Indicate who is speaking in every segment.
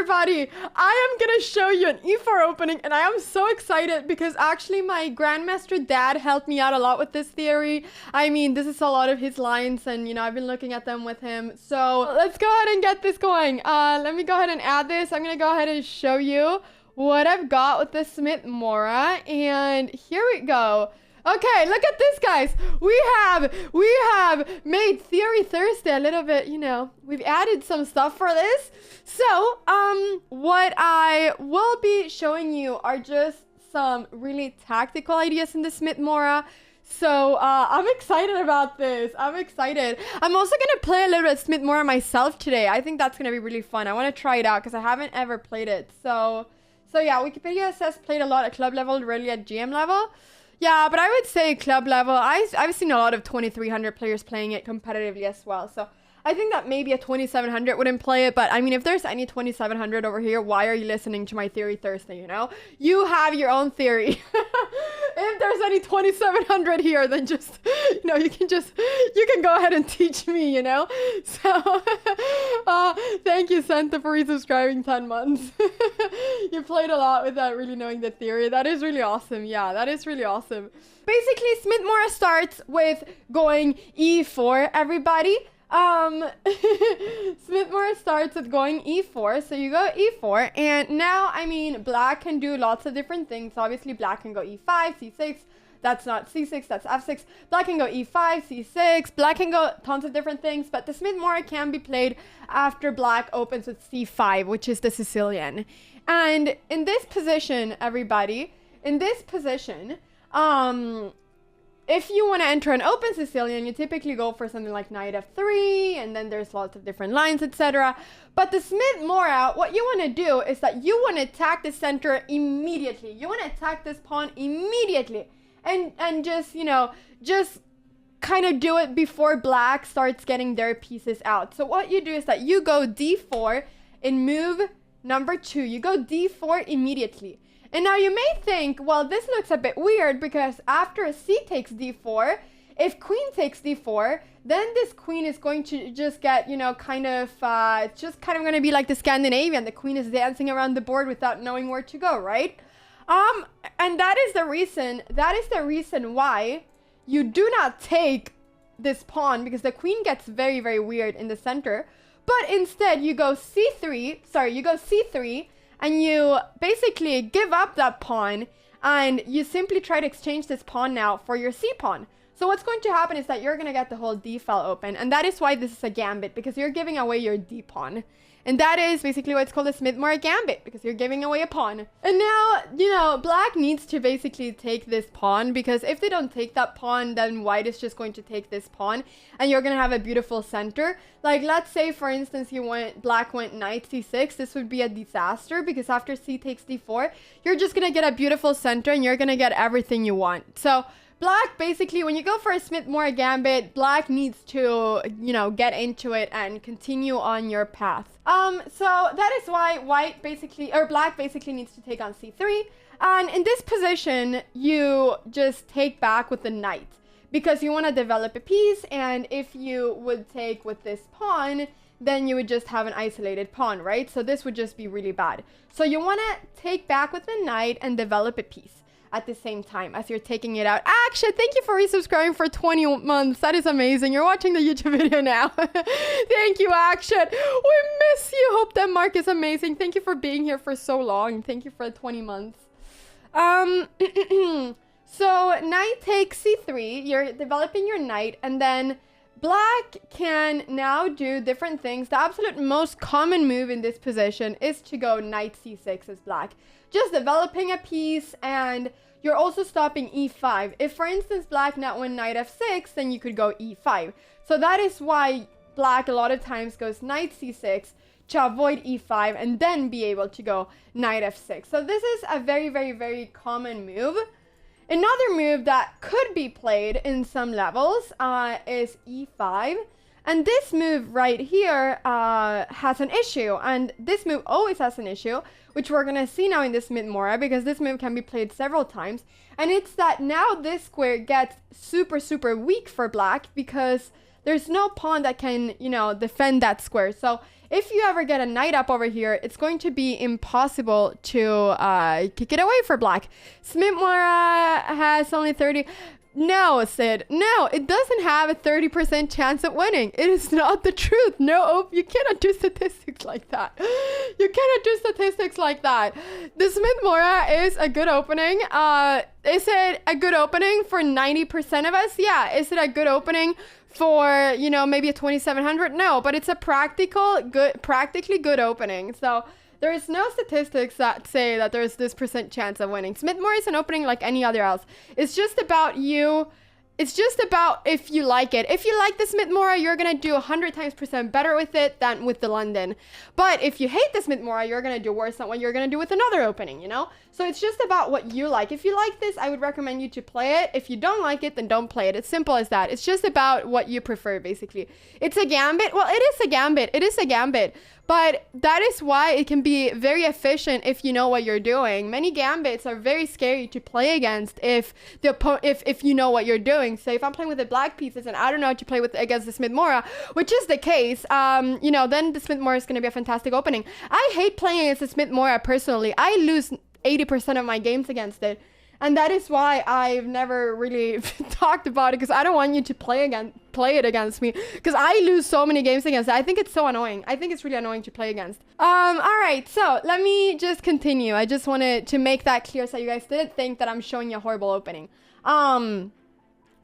Speaker 1: everybody, I am gonna show you an E4 opening, and I am so excited because actually my Grandmaster dad helped me out a lot with this theory. I mean, this is a lot of his lines, and you know, I've been looking at them with him. So let's go ahead and get this going. Let me go ahead and add this. I'm gonna go ahead and show you what I've got with the Smith Morra, and here we go. Okay, look at this, guys. We have made Theory Thursday a little bit, you know, we've added some stuff for this. So, what I will be showing you are just some really tactical ideas in the Smith Morra. So, I'm excited about this. I'm excited. I'm also going to play a little bit of Smith Morra myself today. I think that's going to be really fun. I want to try it out because I haven't ever played it. So yeah, Wikipedia says played a lot at club level, rarely at GM level. Yeah, but I would say club level. I've seen a lot of 2300 players playing it competitively as well. So I think that maybe a 2700 wouldn't play it. But I mean, if there's any 2700 over here, why are you listening to my Theory Thursday, you know? You have your own theory. If there's any 2700 here, then just, you know, you can go ahead and teach me, you know? So, thank you, Santa, for resubscribing 10 months. You played a lot without really knowing the theory. That is really awesome. Yeah, that is really awesome. Basically, Smith Morra starts with going E4, everybody. Smith Morra starts with going E4, so you go E4, and now, I mean, black can do lots of different things. Obviously, black can go E5, C6, that's not C6, that's F6. Black can go E5, C6, black can go tons of different things, but the Smith Morra can be played after black opens with C5, which is the Sicilian. And in this position, everybody, in this position, if you want to enter an open Sicilian, you typically go for something like knight f3, and then there's lots of different lines, etc. But the Smith Morra, what you want to do is that you want to attack the center immediately. You want to attack this pawn immediately. And just, you know, just kind of do it before black starts getting their pieces out. So what you do is that you go d4 in move number 2. You go d4 immediately. And now you may think, well, this looks a bit weird because after c takes d4, if queen takes d4, then this queen is going to just get, you know, kind of, it's just kind of going to be like the Scandinavian. The queen is dancing around the board without knowing where to go, right? And that is the reason why you do not take this pawn, because the queen gets very, very weird in the center. But instead you go c3, and you basically give up that pawn, and you simply try to exchange this pawn now for your c pawn. So what's going to happen is that you're going to get the whole d file open, and that is why this is a gambit, because you're giving away your d pawn. And that is basically why it's called a Smith Morra gambit, because you're giving away a pawn. And now, you know, black needs to basically take this pawn, because if they don't take that pawn, then white is just going to take this pawn, and you're going to have a beautiful center. Like, let's say, for instance, black went knight c6. This would be a disaster, because after c takes d4, you're just going to get a beautiful center, and you're going to get everything you want. So black, basically, when you go for a Smith Morra gambit, black needs to, you know, get into it and continue on your path. So that is why black basically needs to take on c3. And in this position, you just take back with the knight, because you want to develop a piece. And if you would take with this pawn, then you would just have an isolated pawn, right? So this would just be really bad. So you want to take back with the knight and develop a piece at the same time as you're taking it out. Action, thank you for resubscribing for 20 months. That is amazing. You're watching the YouTube video now. Thank you, Action. We miss you. Hope that Mark is amazing. Thank you for being here for so long. Thank you for 20 months. So knight takes c3. You're developing your knight, and then black can now do different things. The absolute most common move in this position is to go knight c6 as black. Just developing a piece, and you're also stopping e5. If, for instance, black now went knight f6, then you could go e5. So that is why black a lot of times goes knight c6 to avoid e5 and then be able to go knight f6. So this is a very, very, very common move. Another move that could be played in some levels is e5. And this move right here has an issue. And this move always has an issue, which we're going to see now in this Smith Morra, because this move can be played several times. And it's that now this square gets super, super weak for black, because there's no pawn that can, you know, defend that square. So if you ever get a knight up over here, it's going to be impossible to kick it away for black. Smith Morra has only 30. No, Sid. No, it doesn't have a 30% chance of winning. It is not the truth. No, you cannot do statistics like that. You cannot do statistics like that. The Smith Morra is a good opening. Is it a good opening for 90% of us? Yeah. Is it a good opening for, you know, maybe a 2700? No, but it's a practically good opening. So there is no statistics that say that there's this % chance of winning. Smith Morra is an opening like any other else. It's just about you. It's just about if you like it. If you like the Smith Morra, you're going to do 100 times % better with it than with the London. But if you hate the Smith Morra, you're going to do worse than what you're going to do with another opening, you know? So it's just about what you like. If you like this, I would recommend you to play it. If you don't like it, then don't play it. It's simple as that. It's just about what you prefer, basically. It's a gambit. Well, it is a gambit. It is a gambit. But that is why it can be very efficient if you know what you're doing. Many gambits are very scary to play against if you know what you're doing. So if I'm playing with the black pieces and I don't know how to play against the Smith Morra, which is the case, you know, then the Smith Morra is going to be a fantastic opening. I hate playing against the Smith Morra personally. I lose 80% of my games against it. And that is why I've never really talked about it, because I don't want you to play it against me, because I lose so many games against it. I think it's so annoying. I think it's really annoying to play against. All right, so let me just continue. I just wanted to make that clear so you guys didn't think that I'm showing you a horrible opening.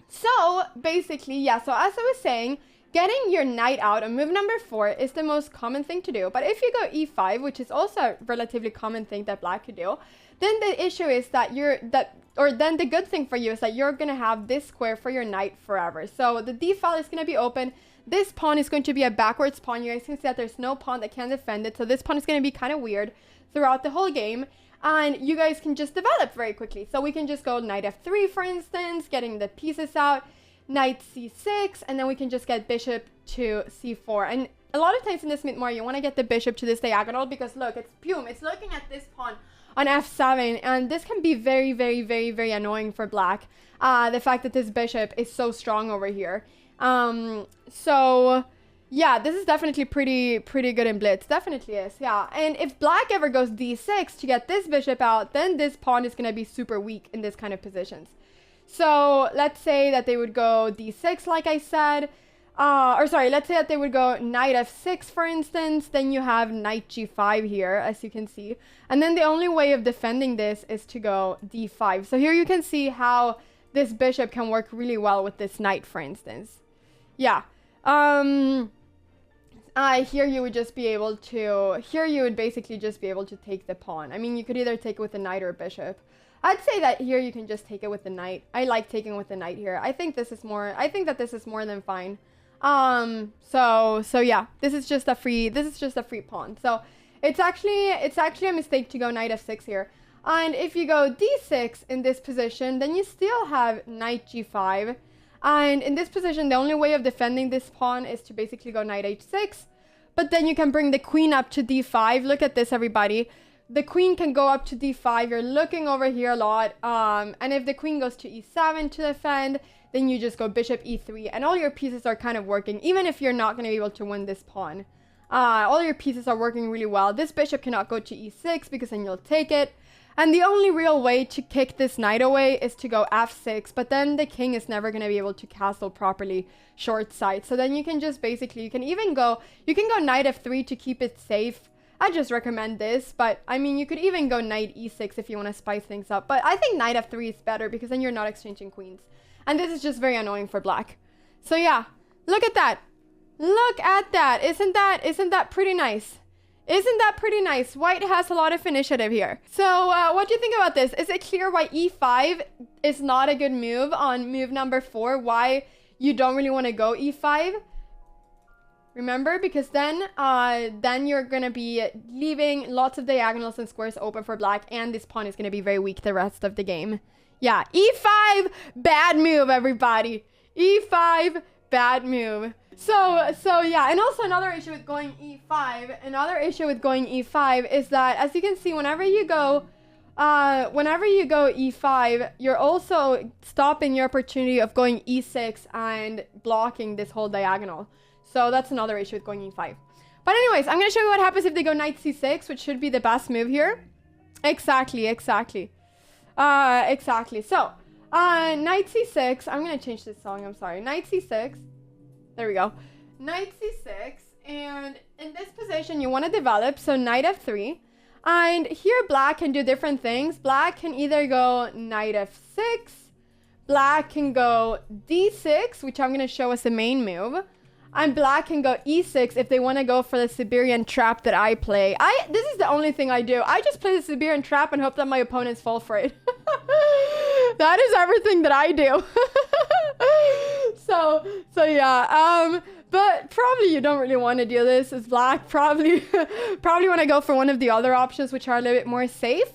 Speaker 1: So basically, yeah, so as I was saying, getting your knight out on move number 4 is the most common thing to do. But if you go e5, which is also a relatively common thing that black could do, then the issue is that then the good thing for you is that you're going to have this square for your knight forever. So the d file is going to be open. This pawn is going to be a backwards pawn. You guys can see that there's no pawn that can defend it. So this pawn is going to be kind of weird throughout the whole game. And you guys can just develop very quickly. So we can just go knight f3, for instance, getting the pieces out, knight c6, and then we can just get bishop to c4. And a lot of times in this Smith Morra, you want to get the bishop to this diagonal because look, it's looking at this pawn on f7, and this can be very, very, very, very annoying for black. The fact that this bishop is so strong over here. So yeah, this is definitely pretty good in blitz. Definitely is, yeah. And if black ever goes d6 to get this bishop out, then this pawn is going to be super weak in this kind of positions. So let's say that they would go d6, like I said. Let's say that they would go knight f6, for instance. Then you have knight g5 here, as you can see. And then the only way of defending this is to go d5. So here you can see how this bishop can work really well with this knight, for instance. Yeah. Here you would basically just be able to take the pawn. I mean, you could either take it with a knight or a bishop. I'd say that here you can just take it with the knight. I like taking with the knight here. I think that this is more than fine. So yeah, this is just a free pawn. So it's actually a mistake to go knight f6 here. And if you go d6 in this position, then you still have knight g5. And in this position, the only way of defending this pawn is to basically go knight h6. But then you can bring the queen up to d5. Look at this, everybody. The queen can go up to d5. You're looking over here a lot. And if the queen goes to e7 to defend, then you just go bishop e3. And all your pieces are kind of working, even if you're not going to be able to win this pawn. All your pieces are working really well. This bishop cannot go to e6 because then you'll take it. And the only real way to kick this knight away is to go f6. But then the king is never going to be able to castle properly short side. So then you can just basically, you can go knight f3 to keep it safe. I just recommend this, but I mean, you could even go knight e6 if you want to spice things up. But I think knight f3 is better because then you're not exchanging queens. And this is just very annoying for black. So yeah, look at that. Look at that. Isn't that pretty nice? Isn't that pretty nice? White has a lot of initiative here. So what do you think about this? Is it clear why e5 is not a good move on move number 4? Why you don't really want to go e5? Remember, because then you're going to be leaving lots of diagonals and squares open for black, and this pawn is going to be very weak the rest of the game. Yeah, e5, bad move, everybody. e5, bad move. So yeah, and also another issue with going e5, is that, as you can see, whenever you go e5, you're also stopping your opportunity of going e6 and blocking this whole diagonal. So that's another issue with going e5. But anyways, I'm going to show you what happens if they go knight c6, which should be the best move here. Exactly. So, knight c6. I'm going to change this song. I'm sorry. Knight c6. There we go. Knight c6. And in this position, you want to develop. So, knight f3. And here, black can do different things. Black can either go knight f6. Black can go d6, which I'm going to show as the main move. And black can go e6 if they want to go for the Siberian Trap that I play. This is the only thing I do. I just play the Siberian Trap and hope that my opponents fall for it. That is everything that I do. So yeah. But probably you don't really want to do this as black. Probably want to go for one of the other options, which are a little bit more safe.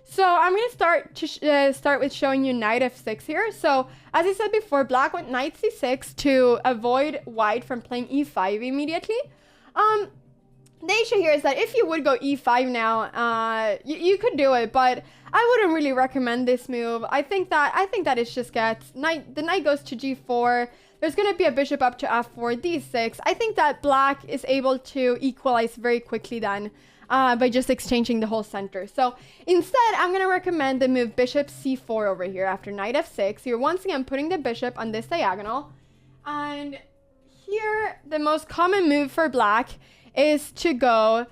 Speaker 1: So I'm going to start with showing you knight f6 here. So as I said before, black went knight c6 to avoid white from playing e5 immediately. The issue here is that if you would go e5 now, you could do it, but I wouldn't really recommend this move. I think that it just gets the knight goes to g4. There's going to be a bishop up to f4, d6. I think that black is able to equalize very quickly then. By just exchanging the whole center. So instead, I'm going to recommend the move bishop c4 over here after knight f6. You're once again putting the bishop on this diagonal. And here, the most common move for black is to go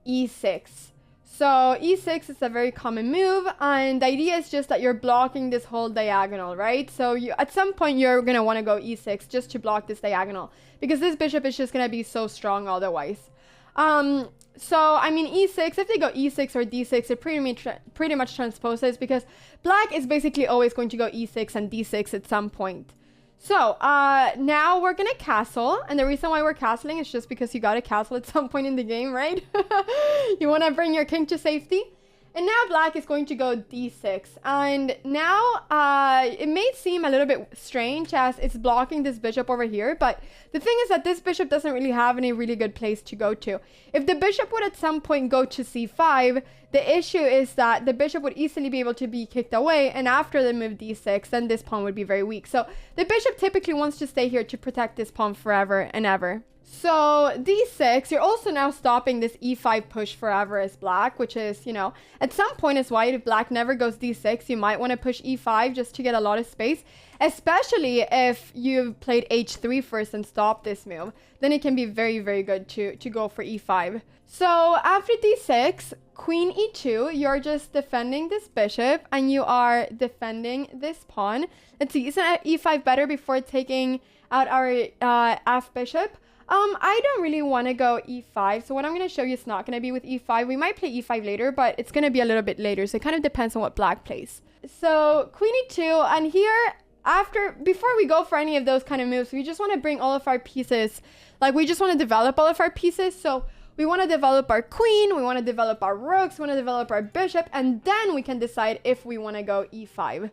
Speaker 1: e6. So e6 is a very common move. And the idea is just that you're blocking this whole diagonal, right? So at some point, you're going to want to go e6 just to block this diagonal. Because this bishop is just going to be so strong otherwise. So, I mean, e6, if they go e6 or d6, it pretty much transposes because black is basically always going to go e6 and d6 at some point. So, now we're going to castle. And the reason why we're castling is just because you got to castle at some point in the game, right? You want to bring your king to safety. And now black is going to go d6. And now it may seem a little bit strange as it's blocking this bishop over here. But the thing is that this bishop doesn't really have any really good place to go to. If the bishop would at some point go to c5, the issue is that the bishop would easily be able to be kicked away. And after the move d6, then this pawn would be very weak. So the bishop typically wants to stay here to protect this pawn forever and ever. So d6, you're also now stopping this e5 push forever as black, which is, you know, at some point as white, if black never goes d6, you might want to push e5 just to get a lot of space, especially if you've played h3 first and stopped this move. Then it can be very, very good to go for e5. So after d6, queen e2, you're just defending this bishop and you are defending this pawn. Let's see, isn't e5 better before taking out our f bishop? I don't really want to go e5. So what I'm going to show you is not going to be with e5. We might play e5 later, but it's going to be a little bit later. So it kind of depends on what black plays. So queen e2, and here, before we go for any of those kind of moves, we just want to bring all of our pieces. Like, we just want to develop all of our pieces. So we want to develop our queen, we want to develop our rooks, we want to develop our bishop, and then we can decide if we want to go e5.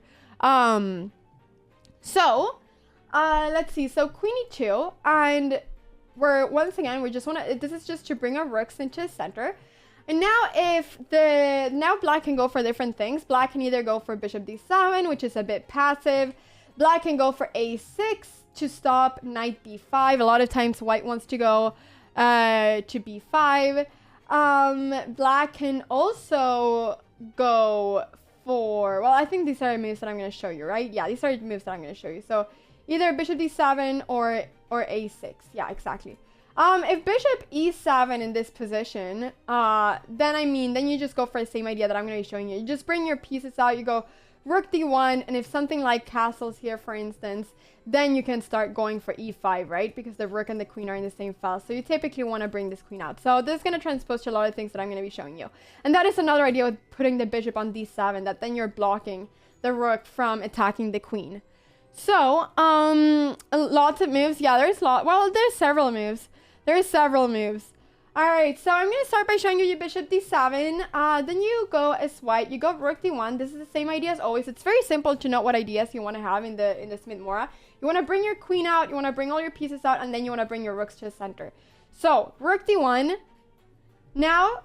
Speaker 1: Let's see. So queen e2, and we just want to, this is just to bring our rooks into the center. And now black can go for different things. Black can either go for bishop d7, which is a bit passive. Black can go for a6 to stop knight b5. A lot of times white wants to go to b5. Black can also go for, well, I think these are moves that I'm going to show you, right? Yeah, these are moves that I'm going to show you. So either bishop d7 or a6. Yeah, exactly. If bishop e7 in this position, then you just go for the same idea that I'm going to be showing you. You just bring your pieces out, you go rook d1, and if something like castles here, for instance, then you can start going for e5, right? Because the rook and the queen are in the same file. So you typically want to bring this queen out. So this is going to transpose to a lot of things that I'm going to be showing you. And that is another idea with putting the bishop on d7, that then you're blocking the rook from attacking the queen. So, lots of moves. Yeah, there's several moves. There's several moves. Alright, so I'm going to start by showing you bishop d7. Then you go as white. You go rook d1. This is the same idea as always. It's very simple to know what ideas you want to have in the Smith Morra. You want to bring your queen out. You want to bring all your pieces out. And then you want to bring your rooks to the center. So, rook d1. Now,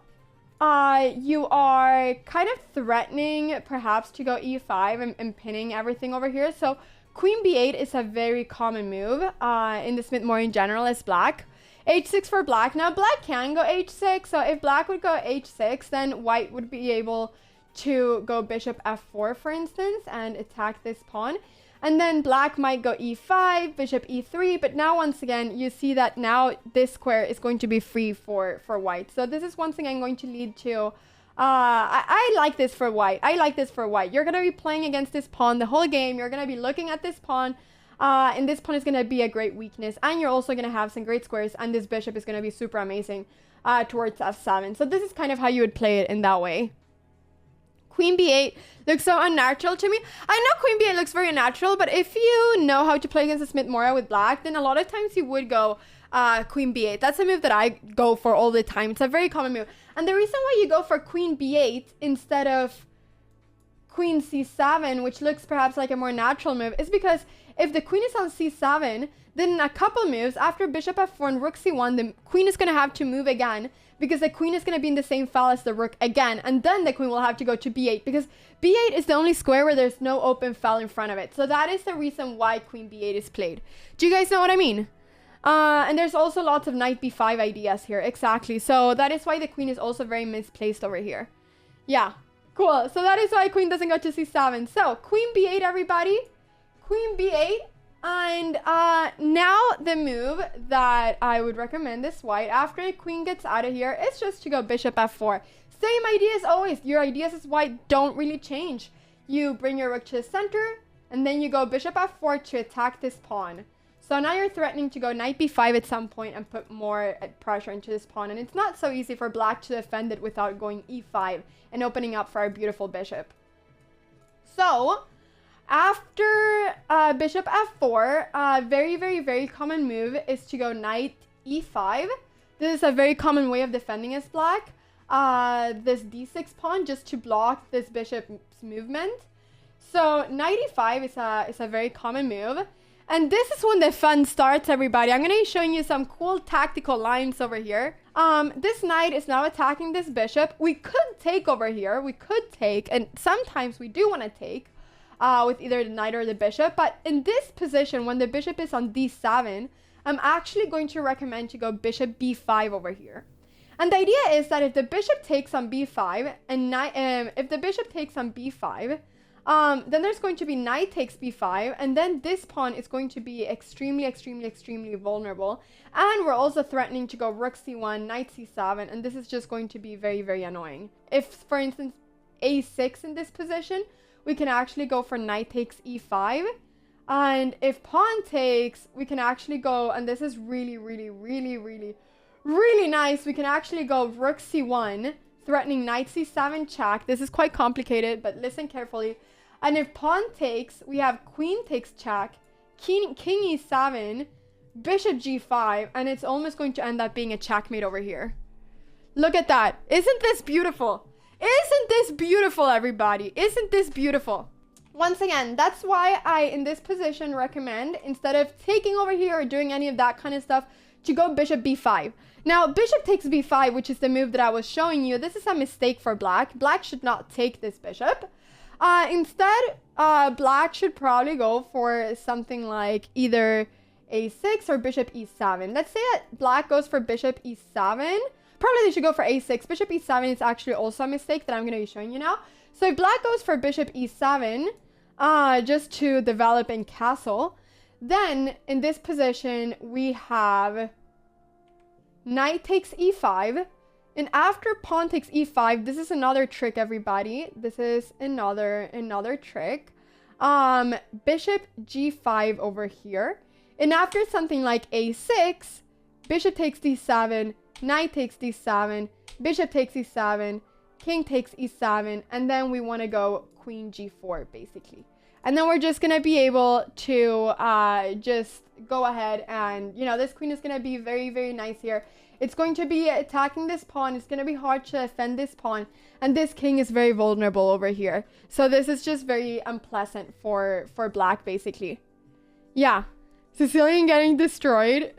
Speaker 1: you are kind of threatening perhaps to go e5 and pinning everything over here. So, queen b8 is a very common move in the Smith Morra in general as black. h6 for black. Now black can go h6, so if black would go h6, then white would be able to go bishop f4, for instance, and attack this pawn. And then black might go e5, bishop e3, but now once again, you see that now this square is going to be free for white. So this is once again going to lead to, I like this for white. I like this for white. You're going to be playing against this pawn the whole game. You're going to be looking at this pawn, and this pawn is going to be a great weakness. And you're also going to have some great squares, and this bishop is going to be super amazing towards f7. So this is kind of how you would play it in that way. Queen b8 looks so unnatural to me. I know queen b8 looks very unnatural, but if you know how to play against a Smith Morra with black, then a lot of times you would go queen b8. That's a move that I go for all the time. It's a very common move. And the reason why you go for queen b8 instead of queen c7, which looks perhaps like a more natural move, is because if the queen is on c7, then in a couple moves, after bishop f4 and rook c1, the queen is going to have to move again, because the queen is going to be in the same file as the rook again, and then the queen will have to go to b8, because b8 is the only square where there's no open file in front of it. So that is the reason why queen b8 is played. Do you guys know what I mean? And there's also lots of knight b5 ideas here. Exactly. So that is why the queen is also very misplaced over here. Yeah, cool. So that is why queen doesn't go to c7. So queen b8, everybody. Queen b8. And now the move that I would recommend this white after a queen gets out of here is just to go bishop f4. Same idea as always. Your ideas as white don't really change. You bring your rook to the center, and then you go bishop f4 to attack this pawn. So now you're threatening to go knight b5 at some point and put more pressure into this pawn. And it's not so easy for black to defend it without going e5 and opening up for our beautiful bishop. So after bishop f4, very common move is to go knight e5. This is a very common way of defending as black. This d6 pawn just to block this bishop's movement. So knight e5 is a very common move. And this is when the fun starts, everybody. I'm going to be showing you some cool tactical lines over here. This knight is now attacking this bishop. We could take over here. We could take, and sometimes we do want to take with either the knight or the bishop. But in this position, when the bishop is on d7, I'm actually going to recommend to go bishop b5 over here. And the idea is that if the bishop takes on b5, and if the bishop takes on b5, then there's going to be knight takes b5, and then this pawn is going to be extremely vulnerable. And we're also threatening to go rook c1, knight c7, and this is just going to be very annoying. If, for instance, a6 in this position, we can actually go for knight takes e5. And if pawn takes, we can actually go, and this is really nice, we can actually go rook c1, threatening knight c7 check. This is quite complicated, but listen carefully. And if pawn takes, we have queen takes check, king e7, bishop g5, and it's almost going to end up being a checkmate over here. Look at that. Isn't this beautiful? Isn't this beautiful, everybody? Isn't this beautiful? Once again, that's why I, in this position, recommend, instead of taking over here or doing any of that kind of stuff, to go bishop b5. Now, bishop takes b5, which is the move that I was showing you. This is a mistake for black. Black should not take this bishop. Instead, black should probably go for something like either a6 or bishop e7. Let's say that black goes for bishop e7. Probably they should go for a6. Bishop e7 is actually also a mistake that I'm going to be showing you now. So if black goes for bishop e7, just to develop in castle, then in this position we have knight takes e5. And after pawn takes e5, this is another trick, everybody. This is another trick. Bishop g5 over here. And after something like a6, bishop takes d7, knight takes d7, bishop takes e7, king takes e7, and then we want to go queen g4, basically. And then we're just going to be able to just go ahead and, you know, this queen is going to be very nice here. It's going to be attacking this pawn. It's going to be hard to defend this pawn. And this king is very vulnerable over here. So this is just very unpleasant for black, basically. Yeah. Sicilian getting destroyed.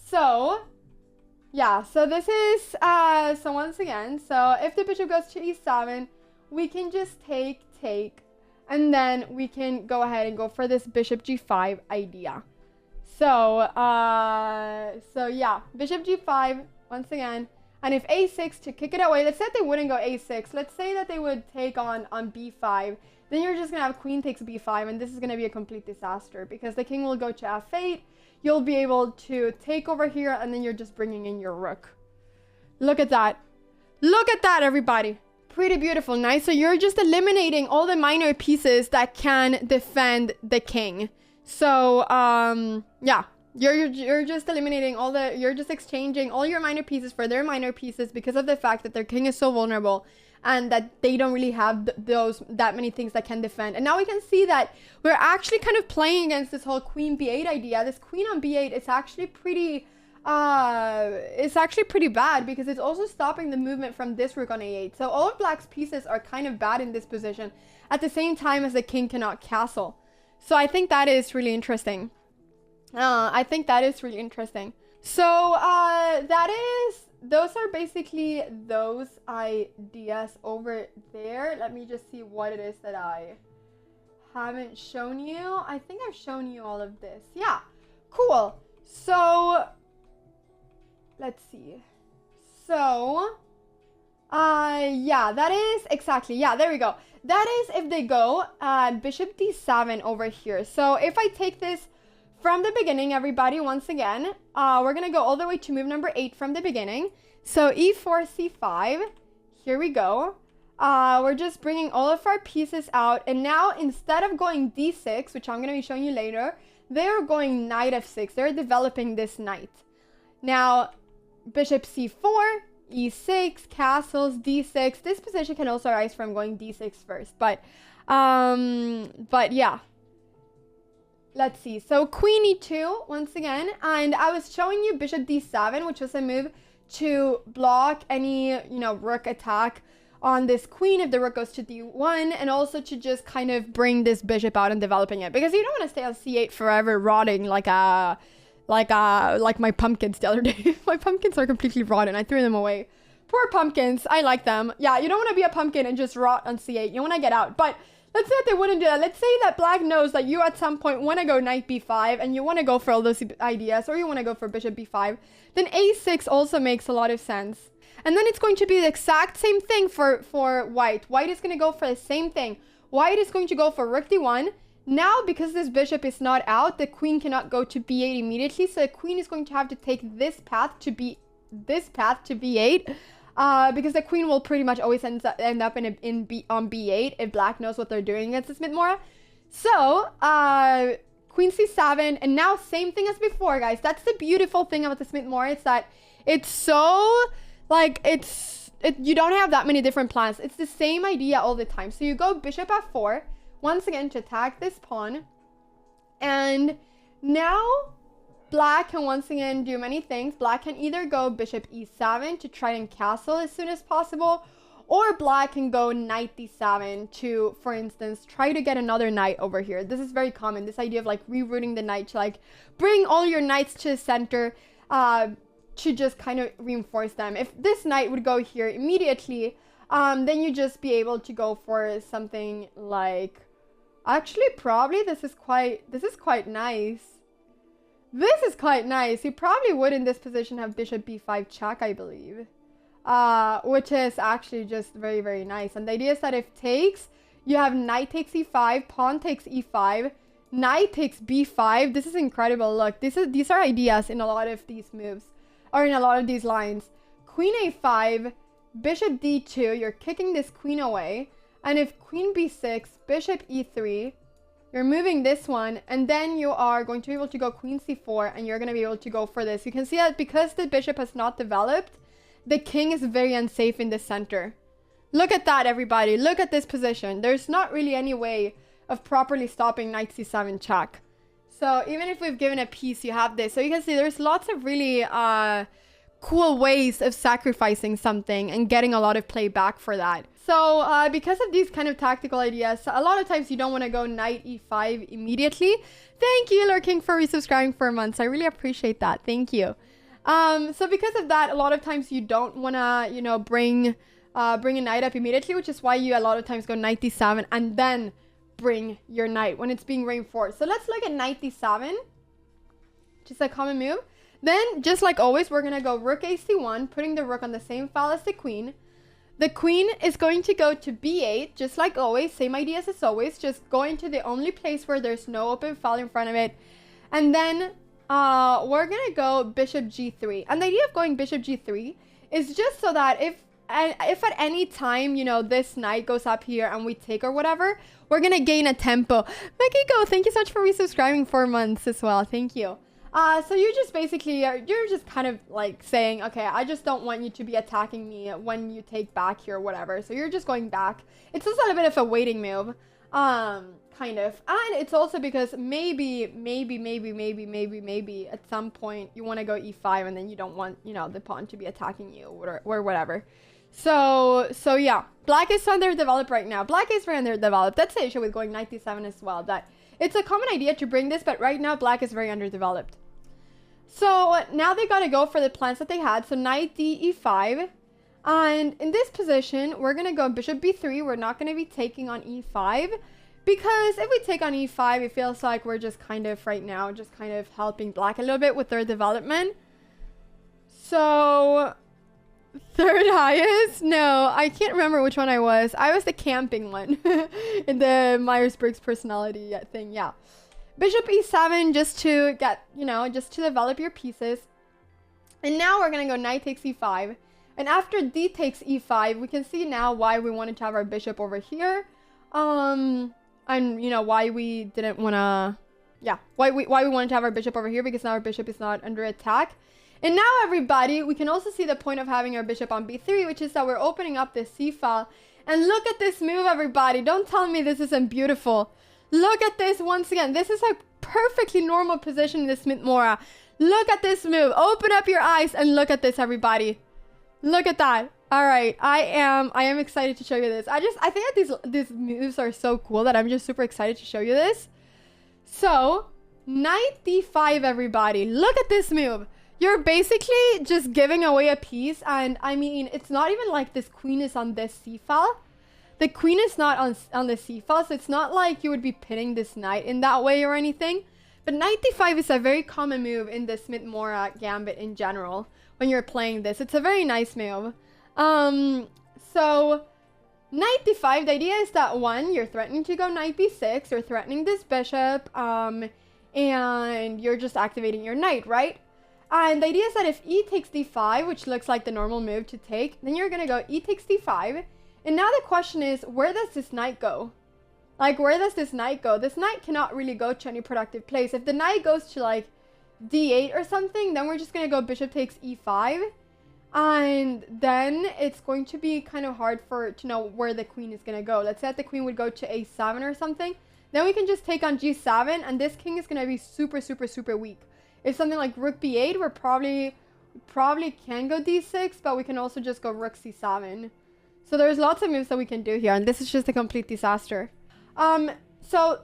Speaker 1: So, yeah. So this is, so once again, so if the bishop goes to e7, we can just take. And then we can go ahead and go for this bishop g5 idea. So yeah, bishop g5 once again. And if a6 to kick it away, let's say that they wouldn't go a6. Let's say that they would take on b5. Then you're just going to have queen takes b5, and this is going to be a complete disaster because the king will go to f8. You'll be able to take over here, and then you're just bringing in your rook. Look at that. Look at that, everybody. Pretty beautiful, nice. So you're just eliminating all the minor pieces that can defend the king. So, yeah. You're just eliminating all the... You're just exchanging all your minor pieces for their minor pieces because of the fact that their king is so vulnerable and that they don't really have that many things that can defend. And now we can see that we're actually kind of playing against this whole queen b8 idea. This queen on b8 is actually pretty... it's actually pretty bad because it's also stopping the movement from this rook on a8. So all of black's pieces are kind of bad in this position at the same time as the king cannot castle. So I think that is really interesting. So those are basically those ideas over there. Let me just see what it is that I haven't shown you. I think I've shown you all of this. Yeah, cool. So let's see. So yeah, that is exactly, yeah, there we go. That is if they go bishop d7 over here. So if I take this from the beginning, everybody, once again, we're going to go all the way to move number 8 from the beginning. So e4, c5, here we go. We're just bringing all of our pieces out. And now, instead of going d6, which I'm going to be showing you later, they're going knight f6. They're developing this knight. Now, bishop c4, e6, castles, d6. This position can also arise from going d6 first. But yeah. Let's see. So queen e2 once again, and I was showing you bishop d7, which was a move to block any, you know, rook attack on this queen if the rook goes to d1, and also to just kind of bring this bishop out and developing it, because you don't want to stay on c8 forever rotting like my pumpkins the other day. My pumpkins are completely rotten. I threw them away. Poor pumpkins. I like them. Yeah, you don't want to be a pumpkin and just rot on c8. You want to get out. But let's say that they wouldn't do that. Let's say that black knows that you at some point want to go knight b5 and you want to go for all those ideas, or you want to go for bishop b5. Then a6 also makes a lot of sense. And then it's going to be the exact same thing for white. White is going to go for the same thing. White is going to go for rook d1. Now, because this bishop is not out, the queen cannot go to b8 immediately. So the queen is going to have to take this path to b8. Because the queen will pretty much always end up on b8 if black knows what they're doing against the Smith Morra. So, queen c7, and now same thing as before, guys. That's the beautiful thing about the Smith Morra. It's that it's so, like, you don't have that many different plans. It's the same idea all the time. So you go bishop f4, once again to attack this pawn. And now black can once again do many things. Black can either go bishop e7 to try and castle as soon as possible, or black can go knight d7 to, for instance, try to get another knight over here. This is very common, this idea of like rerouting the knight to like bring all your knights to the center to just kind of reinforce them. If this knight would go here immediately, then you just be able to go for something like, actually probably this is quite nice. This is quite nice. You probably would in this position have bishop b5 check, I believe. Which is actually just very, very nice. And the idea is that if takes, you have knight takes e5, pawn takes e5, knight takes b5. This is incredible. Look, these are ideas in a lot of these moves, or in a lot of these lines. Queen a5, bishop d2, you're kicking this queen away. And if queen b6, bishop e3, you're moving this one, and then you are going to be able to go queen c4, and you're going to be able to go for this. You can see that because the bishop has not developed, the king is very unsafe in the center. Look at that, everybody. Look at this position. There's not really any way of properly stopping knight c7 check. So even if we've given a piece, you have this. So you can see there's lots of really cool ways of sacrificing something and getting a lot of play back for that. So because of these kind of tactical ideas, a lot of times you don't want to go knight e5 immediately. Thank you, Lord King, for resubscribing for months. I really appreciate that. Thank you. So because of that, a lot of times you don't want to, you know, bring a knight up immediately, which is why you a lot of times go knight d7 and then bring your knight when it's being reinforced. So let's look at knight d7. which is a common move. Then, just like always, we're going to go rook ac1, putting the rook on the same file as the queen. The queen is going to go to b8, just like always, same ideas as always, just going to the only place where there's no open file in front of it. And then we're going to go bishop g3. And the idea of going bishop g3 is just so that if at any time, you know, this knight goes up here and we take or whatever, we're going to gain a tempo. Makiko, thank you so much for resubscribing 4 months as well. Thank you. So you just basically, you're just kind of like saying, okay, I just don't want you to be attacking me when you take back here or whatever. So you're just going back. It's also a bit of a waiting move, kind of. And it's also because maybe at some point you want to go e5 and then you don't want, you know, the pawn to be attacking you or whatever. So yeah, black is underdeveloped right now. Black is very underdeveloped. That's the issue with going knight d7 as well, that it's a common idea to bring this, but right now black is very underdeveloped. So now they got to go for the plans that they had. So knight d e5. And in this position, we're going to go bishop b3. We're not going to be taking on e5. Because if we take on e5, it feels like we're just kind of right now, just kind of helping black a little bit with their development. So third highest? No, I can't remember which one I was. I was the camping one in the Myers-Briggs personality thing. Yeah. Bishop e7 just to get, you know, just to develop your pieces. And now we're going to go knight takes e5. And after d takes e5, we can see now why we wanted to have our bishop over here. And, you know, why we didn't want to, yeah, why we wanted to have our bishop over here, because now our bishop is not under attack. And now, everybody, we can also see the point of having our bishop on b3, which is that we're opening up this c file. And look at this move, everybody. Don't tell me this isn't beautiful. Look at this once again. This is a perfectly normal position in the Smith Morra. Look at this move. Open up your eyes and look at this, everybody. Look at that. All right, I am excited to show you this. I think that these moves are so cool that I'm just super excited to show you this. So, knight d5, everybody. Look at this move. You're basically just giving away a piece, and I mean, it's not even like this queen is on this c file. The queen is not on the c file, so it's not like you would be pinning this knight in that way or anything. But knight d5 is a very common move in the Smith Morra Gambit in general. When you're playing this, it's a very nice move. So knight d5, the idea is that one, you're threatening to go knight b6, you're threatening this bishop, and you're just activating your knight, right? And the idea is that if e takes d5, which looks like the normal move to take, then you're gonna go e takes d5. And now the question is, where does this knight go? Like, where does this knight go? This knight cannot really go to any productive place. If the knight goes to like d8 or something, then we're just gonna go bishop takes e5. And then it's going to be kind of hard to know where the queen is gonna go. Let's say that the queen would go to a7 or something. Then we can just take on g7, and this king is gonna be super weak. If something like rook b8, we're probably can go d6, but we can also just go rook c7. So there's lots of moves that we can do here, and this is just a complete disaster. So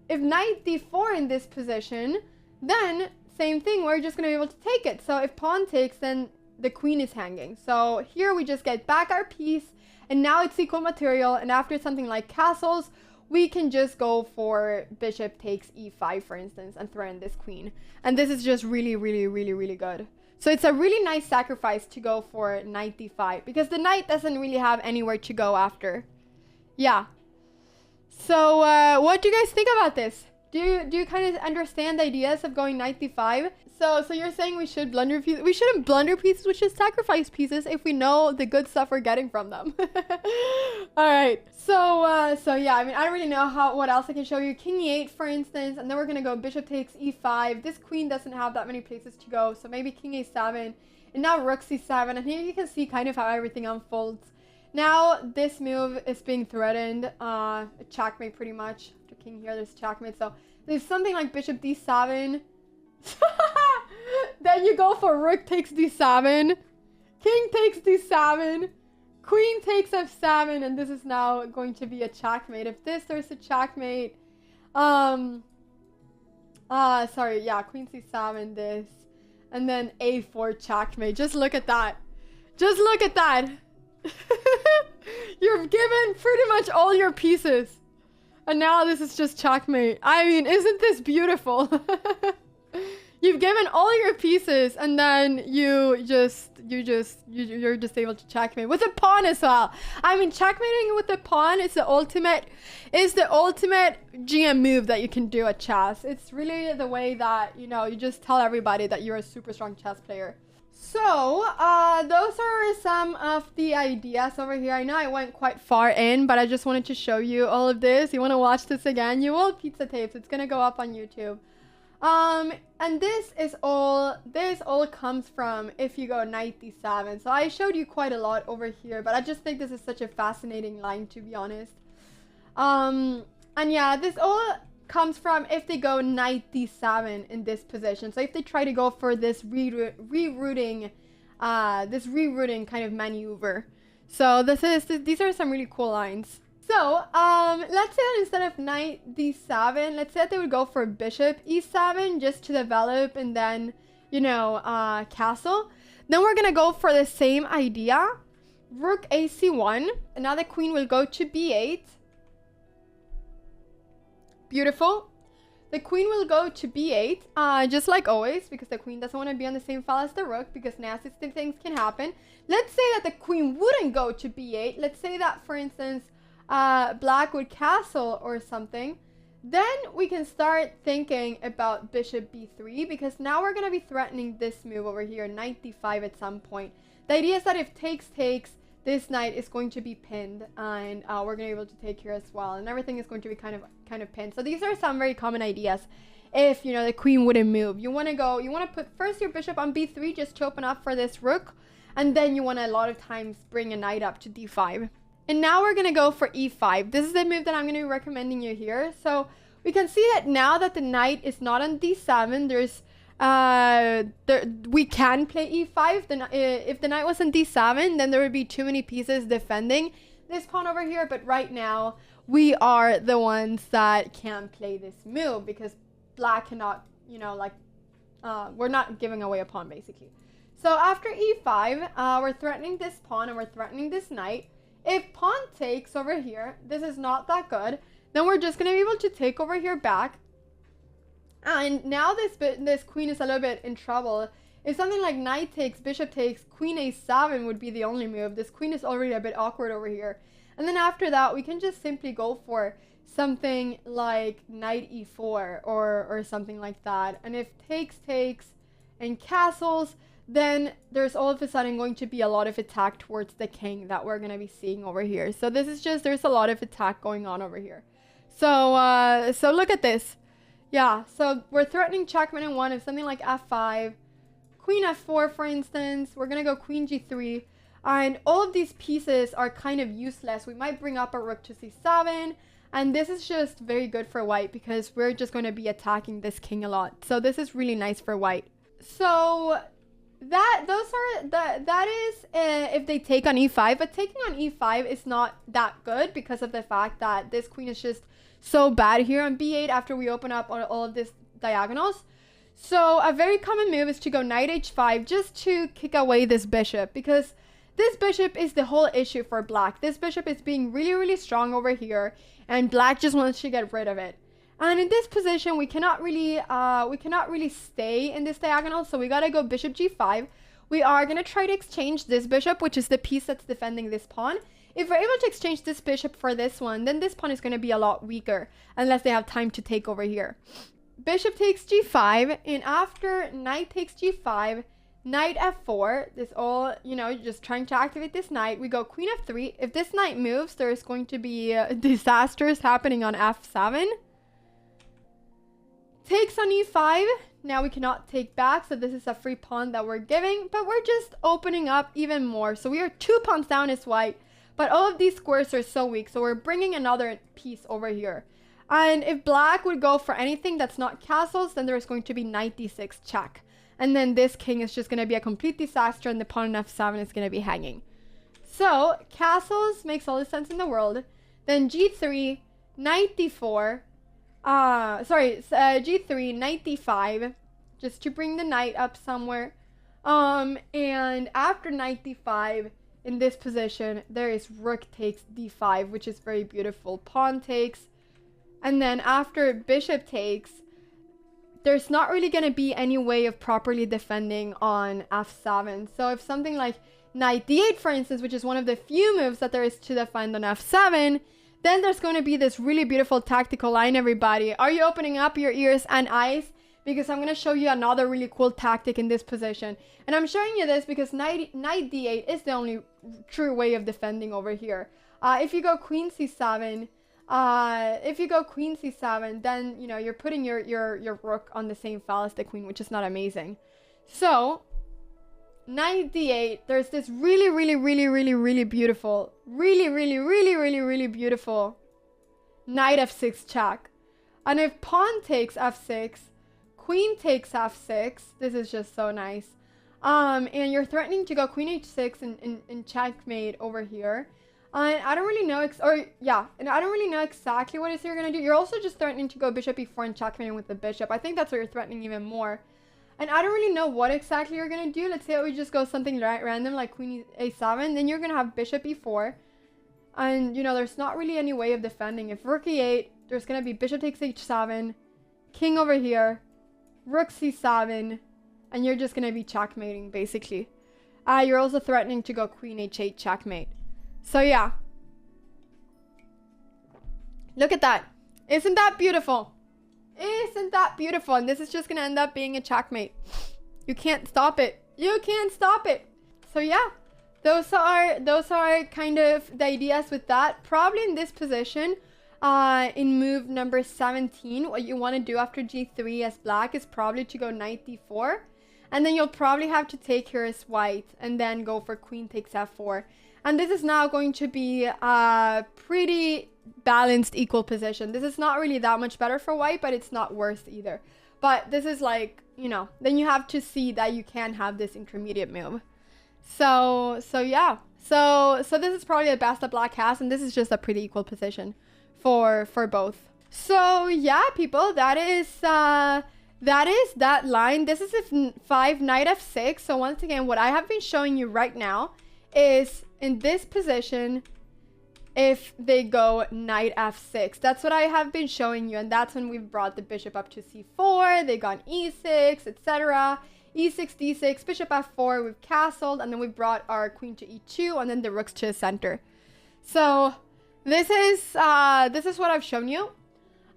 Speaker 1: if knight d4 in this position, then same thing, we're just gonna be able to take it. So if pawn takes, then the queen is hanging. So here we just get back our piece, and now it's equal material, and after something like castles, we can just go for bishop takes e5, for instance, and throw in this queen. And this is just really good. So it's a really nice sacrifice to go for knight d5, because the knight doesn't really have anywhere to go after. Yeah. So what do you guys think about this? Do you kind of understand the ideas of going knight d5? So you're saying we should blunder pieces? We shouldn't blunder pieces. We should sacrifice pieces if we know the good stuff we're getting from them. All right. So yeah. I mean, I don't really know what else I can show you. King e8, for instance, and then we're gonna go bishop takes e5. This queen doesn't have that many places to go, so maybe king a7, and now rook c7. And here you can see kind of how everything unfolds. Now this move is being threatened. A checkmate, pretty much. After king here, there's checkmate. So there's something like bishop d7. Then you go for rook takes d7, king takes d7, queen takes f7, and this is now going to be a checkmate. If there's a checkmate. Sorry, yeah, queen c7, this, and then a4 checkmate. Just look at that. Just look at that. You're given pretty much all your pieces, and now this is just checkmate. I mean, isn't this beautiful? You've given all your pieces, and then you're just able to checkmate with a pawn as well. I mean, checkmating with the pawn is the ultimate GM move that you can do at chess. It's really the way that, you know, you just tell everybody that you're a super strong chess player. So, those are some of the ideas over here. I know I went quite far in, but I just wanted to show you all of this. You want to watch this again? You will pizza tapes. It's gonna go up on YouTube. And this all comes from if you go knight d7. So I showed you quite a lot over here, but I just think this is such a fascinating line, to be honest. And yeah, this all comes from if they go knight d7 in this position. So if they try to go for this rerouting kind of maneuver. So these are some really cool lines. So, let's say that instead of knight d7, let's say that they would go for bishop e7 just to develop and then, you know, castle. Then we're gonna go for the same idea. Rook ac1, and now the queen will go to b8. Beautiful. The queen will go to b8, just like always, because the queen doesn't want to be on the same file as the rook, because nasty things can happen. Let's say that the queen wouldn't go to b8. Let's say that, for instance, black would castle or something. Then we can start thinking about bishop b3, because now we're going to be threatening this move over here, knight d5 at some point. The idea is that if takes, this knight is going to be pinned, and we're going to be able to take here as well, and everything is going to be kind of pinned. So these are some very common ideas. If, you know, the queen wouldn't move, you want to put first your bishop on b3 just to open up for this rook, and then you want to a lot of times bring a knight up to d5. And now we're going to go for e5. This is the move that I'm going to be recommending you here. So we can see that now that the knight is not on d7, we can play e5. If the knight was on d7, then there would be too many pieces defending this pawn over here. But right now, we are the ones that can play this move, because black cannot, you know, like, we're not giving away a pawn, basically. So after e5, we're threatening this pawn and we're threatening this knight. If pawn takes over here, this is not that good. Then we're just going to be able to take over here back. And now this queen is a little bit in trouble. If something like knight takes, bishop takes, queen a7 would be the only move. This queen is already a bit awkward over here. And then after that, we can just simply go for something like knight e4 or something like that. And if takes and castles, then there's all of a sudden going to be a lot of attack towards the king that we're going to be seeing over here. So this is just, there's a lot of attack going on over here. So so look at this. Yeah, so we're threatening checkmate in one of something like f5, queen f4, for instance. We're going to go queen g3. And all of these pieces are kind of useless. We might bring up a rook to c7. And this is just very good for white, because we're just going to be attacking this king a lot. So this is really nice for white. So that is if they take on e5, but taking on e5 is not that good because of the fact that this queen is just so bad here on b8 after we open up all of these diagonals. So a very common move is to go knight h5 just to kick away this bishop, because this bishop is the whole issue for black. This bishop is being really, really strong over here, and black just wants to get rid of it. And in this position, we cannot really stay in this diagonal, so we gotta go bishop g5. We are gonna try to exchange this bishop, which is the piece that's defending this pawn. If we're able to exchange this bishop for this one, then this pawn is gonna be a lot weaker, unless they have time to take over here. Bishop takes g5, and after knight takes g5, knight f4, this all, you know, just trying to activate this knight. We go queen f3. If this knight moves, there's going to be disasters happening on f7. Takes on e5. Now we cannot take back, so this is a free pawn that we're giving, but we're just opening up even more. So we are 2 pawns down as white, but all of these squares are so weak, so we're bringing another piece over here. And if black would go for anything that's not castles, then there's going to be knight d6 check. And then this king is just going to be a complete disaster, and the pawn on f7 is going to be hanging. So castles makes all the sense in the world. Then g3, knight d4, g3, knight d5, just to bring the knight up somewhere. And after knight d5, in this position, there is rook takes d5, which is very beautiful. Pawn takes, and then after bishop takes, there's not really going to be any way of properly defending on f7. So if something like knight d8, for instance, which is one of the few moves that there is to defend on f7, then there's going to be this really beautiful tactical line, everybody. Are you opening up your ears and eyes? Because I'm going to show you another really cool tactic in this position. And I'm showing you this because knight d8 is the only true way of defending over here. If you go queen c7, then, you know, you're putting your rook on the same file as the queen, which is not amazing. So knight d8, there's this really beautiful, really beautiful knight f6 check. And if pawn takes f6, queen takes f6, this is just so nice. And you're threatening to go queen h6 and checkmate over here. And I don't really know, and I don't really know exactly what it is you're gonna do. You're also just threatening to go bishop e4 and checkmating with the bishop. I think that's what you're threatening even more. And I don't really know what exactly you're gonna do. Let's say we just go something random like queen a7, then you're gonna have bishop e4. And, you know, there's not really any way of defending. If rook e8, there's gonna be bishop takes h7, king over here, rook c7, and you're just gonna be checkmating, basically. You're also threatening to go queen h8 checkmate. So yeah, look at that. Isn't that beautiful? Isn't that beautiful? And this is just gonna end up being a checkmate. You can't stop it. You can't stop it. So yeah, those are kind of the ideas with that. Probably in this position, in move number 17, what you want to do after g3 as black is probably to go knight d4, and then you'll probably have to take here as white, and then go for queen takes f4. And this is now going to be a pretty balanced, equal position. This is not really that much better for white, but it's not worse either. But this is like, you know, then you have to see that you can have this intermediate move. So yeah. So this is probably the best that black has, and this is just a pretty equal position for both. So yeah, people, that is that line. This is a 5 knight f6. So once again, what I have been showing you right now is in this position, if they go knight f6, that's what I have been showing you, and that's when we've brought the bishop up to c4, they've gone e6, etc. e6, d6, bishop f4, we've castled, and then we brought our queen to e2, and then the rooks to the center. So this is what I've shown you.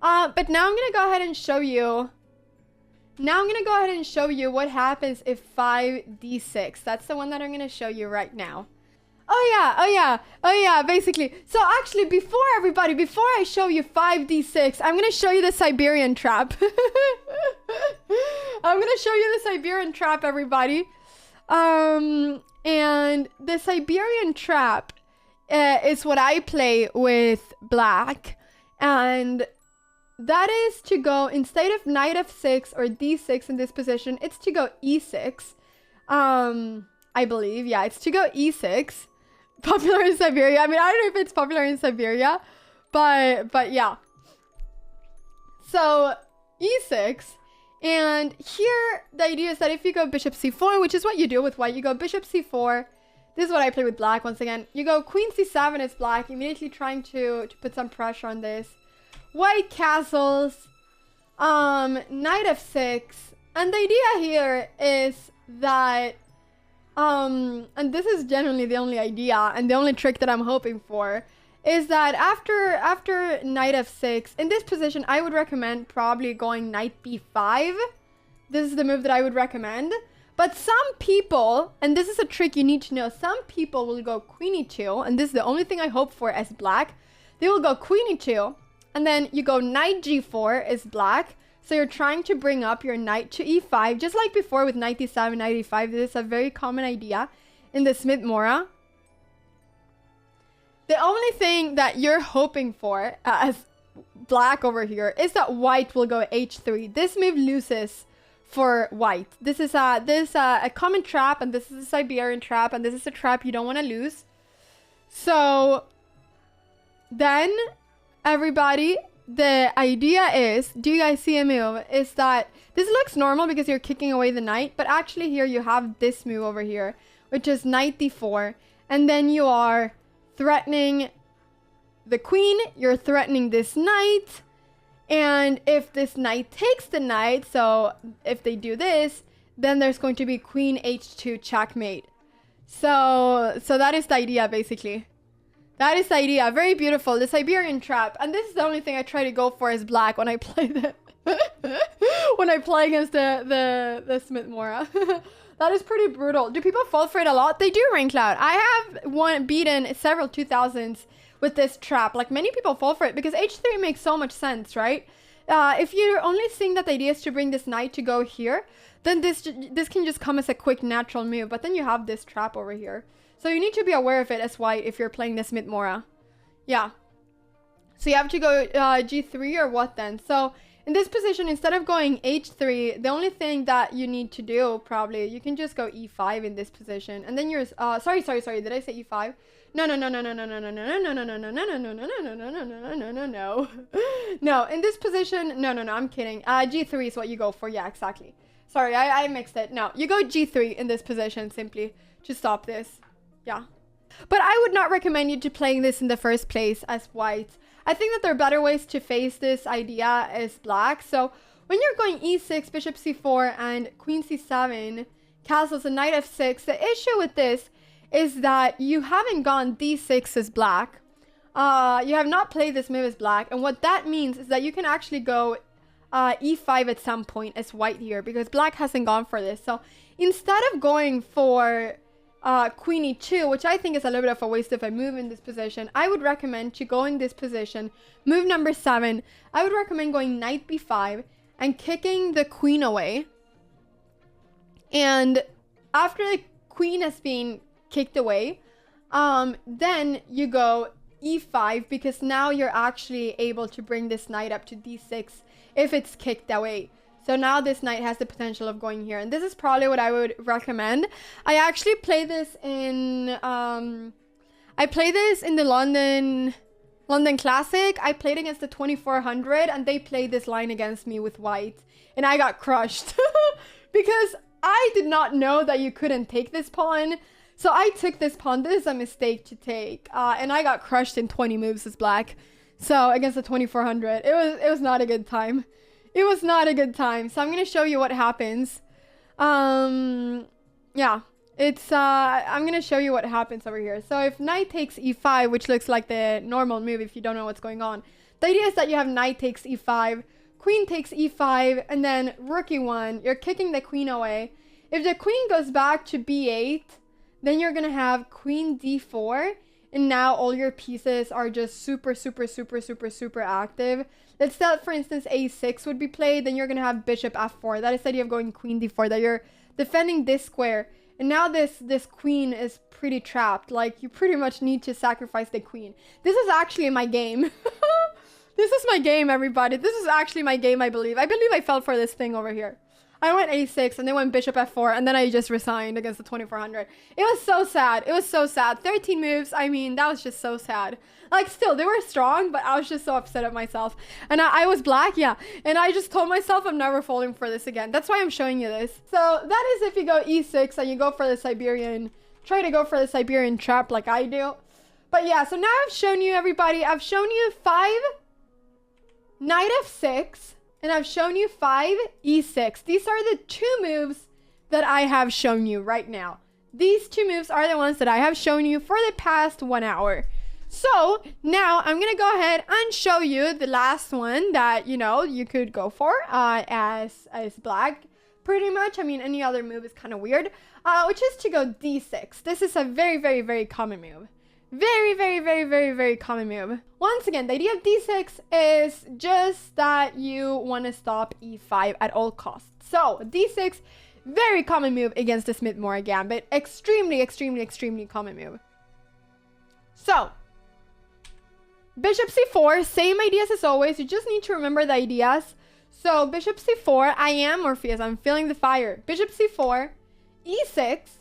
Speaker 1: But now I'm gonna go ahead and show you. What happens if 5d6. That's the one that I'm gonna show you right now. Oh yeah, basically. So actually, before I show you 5d6, I'm gonna show you the Siberian Trap. I'm gonna show you the Siberian Trap, everybody. And the Siberian Trap is what I play with black, and that is to go, instead of knight f6 or d6 in this position, it's to go e6. I believe, yeah, it's to go e6. Popular in Siberia. I mean, I don't know if it's popular in Siberia, but yeah. So e6, and here the idea is that if you go bishop c4, which is what you do with white, you go bishop c4. This is what I play with black once again. You go queen c7 as black, immediately trying to put some pressure on this. White castles, knight f6, and the idea here is that and this is generally the only idea and the only trick that I'm hoping for, is that after knight f6, in this position, I would recommend probably going knight b5. This is the move that I would recommend. But some people, and this is a trick you need to know, some people will go queen e2, and this is the only thing I hope for as black. They will go queen e2, and then you go knight g4 as black. So you're trying to bring up your knight to e5, just like before with knight d7, knight e5. This is a very common idea in the Smith Morra. The only thing that you're hoping for as black over here is that white will go h3. This move loses for white. This is a common trap, and this is a Siberian trap, and this is a trap you don't want to lose. So then, everybody, the idea is, do you guys see a move? Is that this looks normal because you're kicking away the knight, but actually here you have this move over here, which is knight d4, and then you are threatening the queen, you're threatening this knight, And if this knight takes the knight, so if they do this, then there's going to be queen h2 checkmate. So that is the idea, basically. That is the idea. Very beautiful. The Siberian Trap. And this is the only thing I try to go for is black when I play the when I play against the Smith Morra. That is pretty brutal. Do people fall for it a lot? They do, Raincloud. I have beaten several 2000s with this trap. Like, many people fall for it because h3 makes so much sense, right? If you're only seeing that the idea is to bring this knight to go here, then this can just come as a quick natural move. But then you have this trap over here. So you need to be aware of it as white if you're playing the Smith Morra. Yeah. So you have to go g3 or what then? So in this position, instead of going h3, the only thing that you need to do, probably, you can just go e5 in this position. And then you're, sorry. Did I say e5? No. No, in this position, no, I'm kidding. G3 is what you go for. Yeah, exactly. Sorry, I mixed it. No, you go g3 in this position simply to stop this. Yeah. But I would not recommend you to playing this in the first place as white. I think that there are better ways to face this idea as black. So when you're going e6, bishop c4, and queen c7, castles, and knight f6, the issue with this is that you haven't gone d6 as black. You have not played this move as black. And what that means is that you can actually go e5 at some point as white here, because black hasn't gone for this. So instead of going for queen e2, which I think is a little bit of a waste of a move in this position, I would recommend to go in this position. Move number 7, I would recommend going knight b5 and kicking the queen away. And after the queen has been kicked away, then you go e5, because now you're actually able to bring this knight up to d6 if it's kicked away. So now this knight has the potential of going here. And this is probably what I would recommend. I actually play this in the London Classic. I played against the 2400 and they played this line against me with white. And I got crushed. Because I did not know that you couldn't take this pawn. So I took this pawn. This is a mistake to take. And I got crushed in 20 moves as black. So against the 2400. It was not a good time. It was not a good time. So I'm going to show you what happens. Yeah. I'm going to show you what happens over here. So if knight takes e5, which looks like the normal move if you don't know what's going on. The idea is that you have knight takes e5, queen takes e5, and then rook e1. You're kicking the queen away. If the queen goes back to b8, then you're going to have queen d4. And now all your pieces are just super active. Let's say, for instance, a6 would be played. Then you're going to have bishop f4. That is the idea of going queen d4. That you're defending this square. And now this queen is pretty trapped. Like, you pretty much need to sacrifice the queen. This is actually my game. This is my game, everybody. This is actually my game, I believe. I believe I fell for this thing over here. I went a6 and they went bishop f4 and then I just resigned against the 2400. It was so sad. It was so sad. 13 moves. I mean, that was just so sad. Like, still, they were strong, but I was just so upset at myself. And I was black, yeah. And I just told myself I'm never falling for this again. That's why I'm showing you this. So that is if you go e6 and you go for the Siberian, try to go for the Siberian Trap like I do. But yeah, so now I've shown you, everybody, I've shown you 5 knight f6. And I've shown you 5 e6. These are the 2 moves that I have shown you right now. These 2 moves are the ones that I have shown you for the past 1 hour. So now I'm going to go ahead and show you the last one that, you know, you could go for as black. Pretty much. I mean, any other move is kind of weird. Which is to go d6. This is a very common move. Very common move. Once again, the idea of d6 is just that you want to stop e5 at all costs. So d6, very common move against the Smith Morra Gambit. Extremely common move. So bishop c4, same ideas as always. You just need to remember the ideas. So bishop c4, I am Morpheus, I'm feeling the fire. Bishop c4, e6.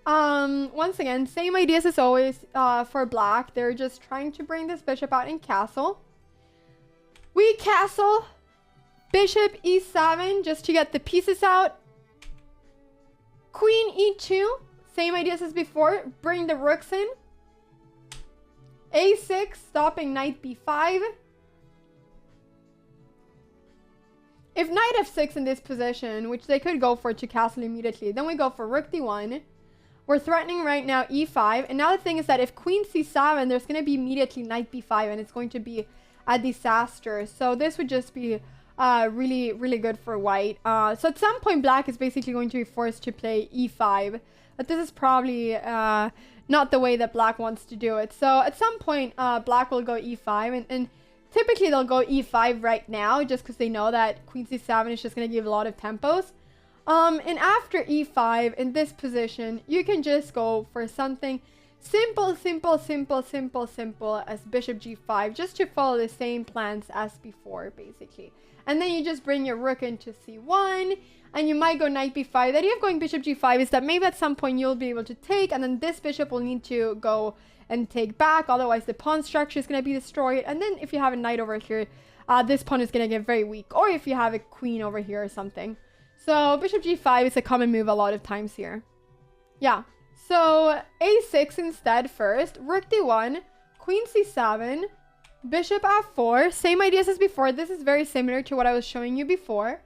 Speaker 1: Once again, same ideas as always for black. They're just trying to bring this bishop out in castle. We castle bishop e7 just to get the pieces out. Queen e2, same ideas as before, bring the rooks in. a6, stopping knight b5. if knight f6 in this position, which they could go for to castle immediately, then we go for rook d1. We're threatening right now e5. And now the thing is that if queen c7, there's going to be immediately knight b5, and it's going to be a disaster. So this would just be really, really good for white. So at some point, black is basically going to be forced to play e5. But this is probably not the way that black wants to do it. So at some point, black will go e5. And typically, they'll go e5 right now, just because they know that queen c7 is just going to give a lot of tempos. And after e5, in this position, you can just go for something simple as bishop g5, just to follow the same plans as before, basically. And then you just bring your rook into c1, and you might go knight b5. The idea of going bishop g5 is that maybe at some point you'll be able to take, and then this bishop will need to go and take back, otherwise the pawn structure is going to be destroyed. And then if you have a knight over here, this pawn is going to get very weak, or if you have a queen over here or something. So bishop g5 is a common move a lot of times here. Yeah. So a6 instead first, rook d1, queen c7, bishop f4, same ideas as before. This is very similar to what I was showing you before.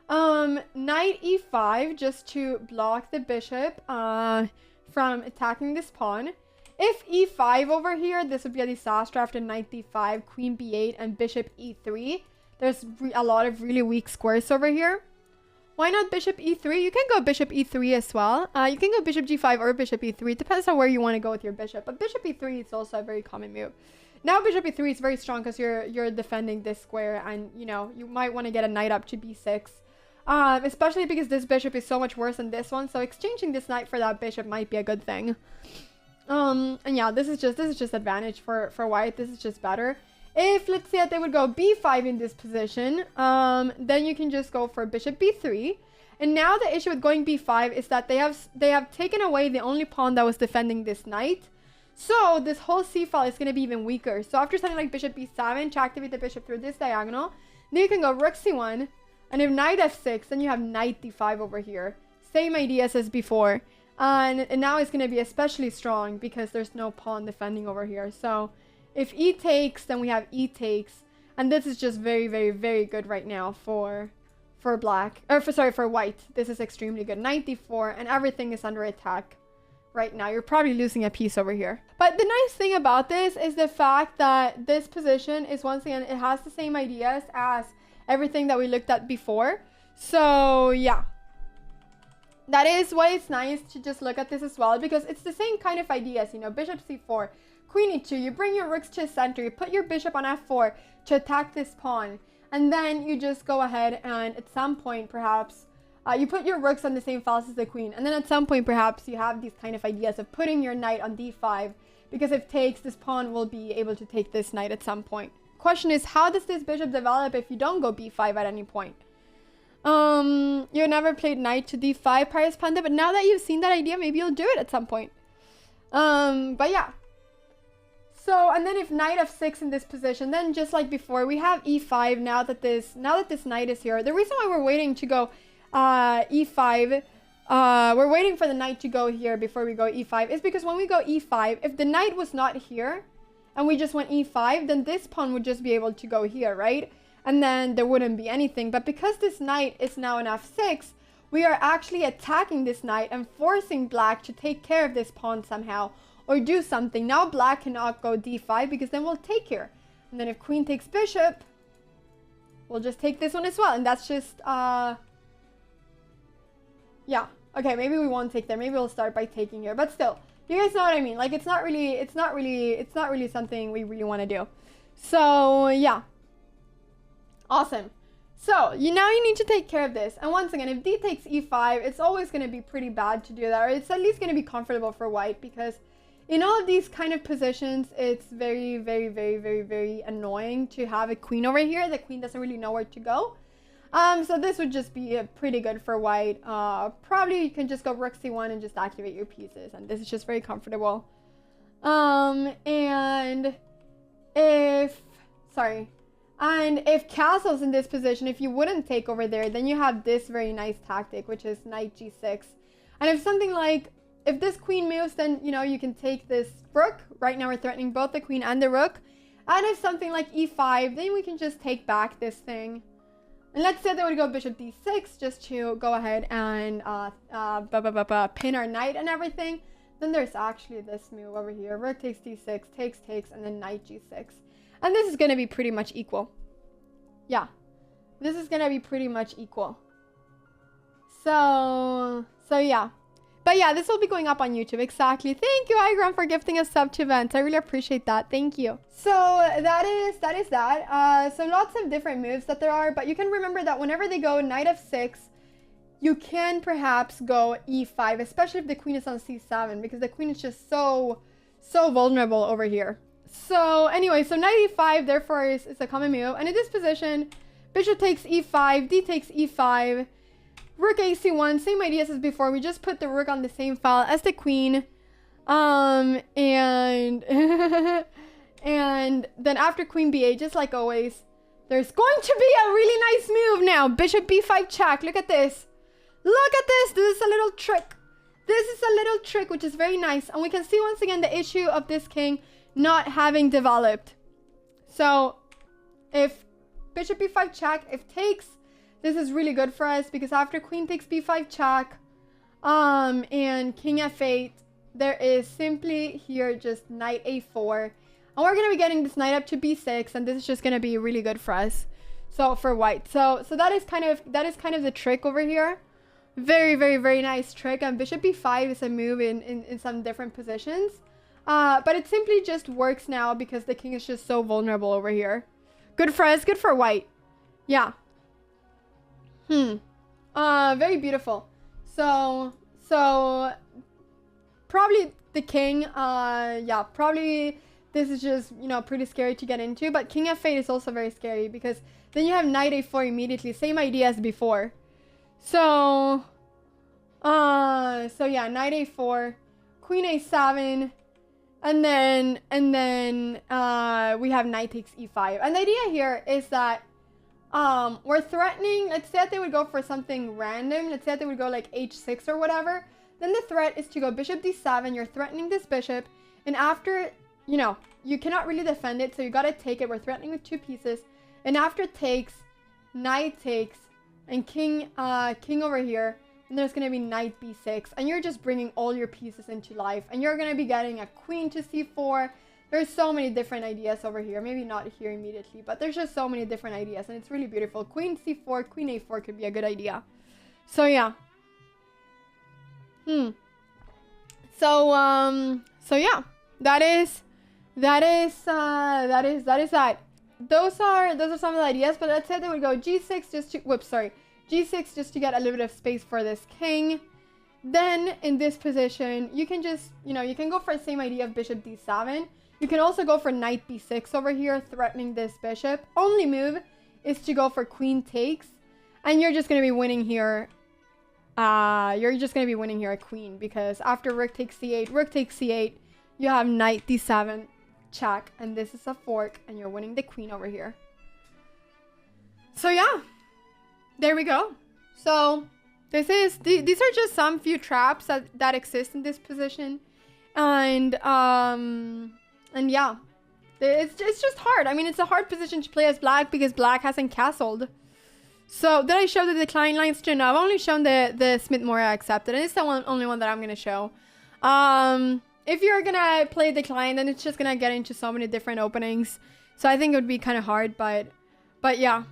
Speaker 1: Knight e5, just to block the bishop from attacking this pawn. If e5 over here, this would be a disaster after knight d5, queen b8, and bishop e3. There's a lot of really weak squares over here. Why not bishop e3? You can go bishop e3 as well. You can go bishop g5 or bishop e3. It depends on where you want to go with your bishop. But bishop e3 is also a very common move. Now bishop e3 is very strong because you're defending this square, and you know you might want to get a knight up to b6. Especially because this bishop is so much worse than this one. So exchanging this knight for that bishop might be a good thing. And yeah, this is just advantage for white. This is just better. If, let's say that they would go b5 in this position, then you can just go for bishop b3. And now the issue with going b5 is that they have taken away the only pawn that was defending this knight. So this whole c file is going to be even weaker. So after something like bishop b7 to activate the bishop through this diagonal, then you can go rook c1. And if knight f6, then you have knight d5 over here. Same ideas as before. And now it's going to be especially strong because there's no pawn defending over here. So if e takes, then we have e takes, and this is just very, very, very good right now for black, or for white. This is extremely good. Knight d4, and everything is under attack right now. You're probably losing a piece over here. But the nice thing about this is the fact that this position is, once again, it has the same ideas as everything that we looked at before. So yeah, that is why it's nice to just look at this as well, because it's the same kind of ideas, you know, bishop c4, queen e2, you bring your rooks to the center, you put your bishop on f4 to attack this pawn, and then you just go ahead and at some point perhaps you put your rooks on the same files as the queen, and then at some point perhaps you have these kind of ideas of putting your knight on d5, because if takes, this pawn will be able to take this knight at some point. Question is, how does this bishop develop if you don't go b5 at any point? You never played knight to d5 prior to Panda, but now that you've seen that idea, maybe you'll do it at some point. But yeah. So, and then if knight f6 in this position, then just like before, we have e5 now that this knight is here. The reason why we're waiting to go e5, we're waiting for the knight to go here before we go e5, is because when we go e5, if the knight was not here and we just went e5, then this pawn would just be able to go here, right? And then there wouldn't be anything. But because this knight is now in f6, we are actually attacking this knight and forcing black to take care of this pawn somehow, or do something. Now black cannot go d5 because then we'll take here. And then if queen takes bishop, we'll just take this one as well. And that's just, yeah. Okay, maybe we won't take there. Maybe we'll start by taking here. But still, you guys know what I mean. Like, it's not really something we really want to do. So, yeah. Awesome. So, now you need to take care of this. And once again, if d takes e5, it's always going to be pretty bad to do that. Or it's at least going to be comfortable for white, because in all of these kind of positions, it's very, very, very, very, very annoying to have a queen over here. The queen doesn't really know where to go. So this would just be pretty good for white. Probably you can just go rook c1 and just activate your pieces. And this is just very comfortable. And if castle's in this position, if you wouldn't take over there, then you have this very nice tactic, which is knight g6. And if something like, if this queen moves, then, you can take this rook. Right now we're threatening both the queen and the rook. And if something like e5, then we can just take back this thing. And let's say they would go bishop d6 just to go ahead and pin our knight and everything. Then there's actually this move over here. Rook takes d6, takes, and then knight g6. And this is going to be pretty much equal. Yeah. This is going to be pretty much equal. So yeah. But yeah, this will be going up on YouTube. Exactly. Thank you, Igram, for gifting a sub to Vent. I really appreciate that. Thank you. So that is that. So lots of different moves that there are. But you can remember that whenever they go knight f6, you can perhaps go e5, especially if the queen is on c7, because the queen is just so vulnerable over here. So anyway, so knight e5 therefore is a common move. And in this position, bishop takes e5, d takes e5, rook ac1, same ideas as before. We just put the rook on the same file as the queen. And and then after queen b8, just like always, there's going to be a really nice move now. Bishop b5 check. Look at this. Look at this. This is a little trick. This is a little trick, which is very nice. And we can see once again the issue of this king not having developed. So if bishop b5 check, if takes, this is really good for us, because after queen takes b5 check, and king f8, there is simply here just knight a4. And we're going to be getting this knight up to b6, and this is just going to be really good for us. So for white. So that is kind of the trick over here. Very nice trick. And bishop b5 is a move in some different positions. But it simply just works now because the king is just so vulnerable over here. Good for us, good for white. Yeah. Very beautiful. So probably the king, yeah, probably this is just, you know, pretty scary to get into. But king f8 is also very scary because then you have knight a4 immediately. Same idea as before. So yeah, knight a4, queen a7, and then we have knight takes e5. And the idea here is that we're threatening, let's say that they would go for something random. Let's say that they would go like h6 or whatever. Then the threat is to go bishop d7. You're threatening this bishop. And after, you know, you cannot really defend it, so you gotta take it. We're threatening with 2 pieces. And after takes, knight takes, and king over here, and there's gonna be knight b6, and you're just bringing all your pieces into life, and you're gonna be getting a queen to c4. There's so many different ideas over here. Maybe not here immediately, but there's just so many different ideas, and it's really beautiful. Queen c4, queen a4 could be a good idea. So yeah. So yeah, that is that. Those are some of the ideas, but let's say they would go g6 just to, g6 just to get a little bit of space for this king. Then in this position, you can just, you know, you can go for the same idea of bishop d7. You can also go for knight b6 over here, threatening this bishop. Only move is to go for queen takes, and you're just going to be winning here. You're just going to be winning here a queen, because after rook takes c8, you have knight d7, check, and this is a fork, and you're winning the queen over here. So yeah, there we go. So these are just some few traps that exist in this position, and yeah, it's just hard. I mean, it's a hard position to play as black because black hasn't castled. So did I show the decline lines too? No, I've only shown the Smith Morra accepted, and it's the only one that I'm gonna show. If you're gonna play decline, then it's just gonna get into so many different openings. So I think it would be kind of hard, but yeah.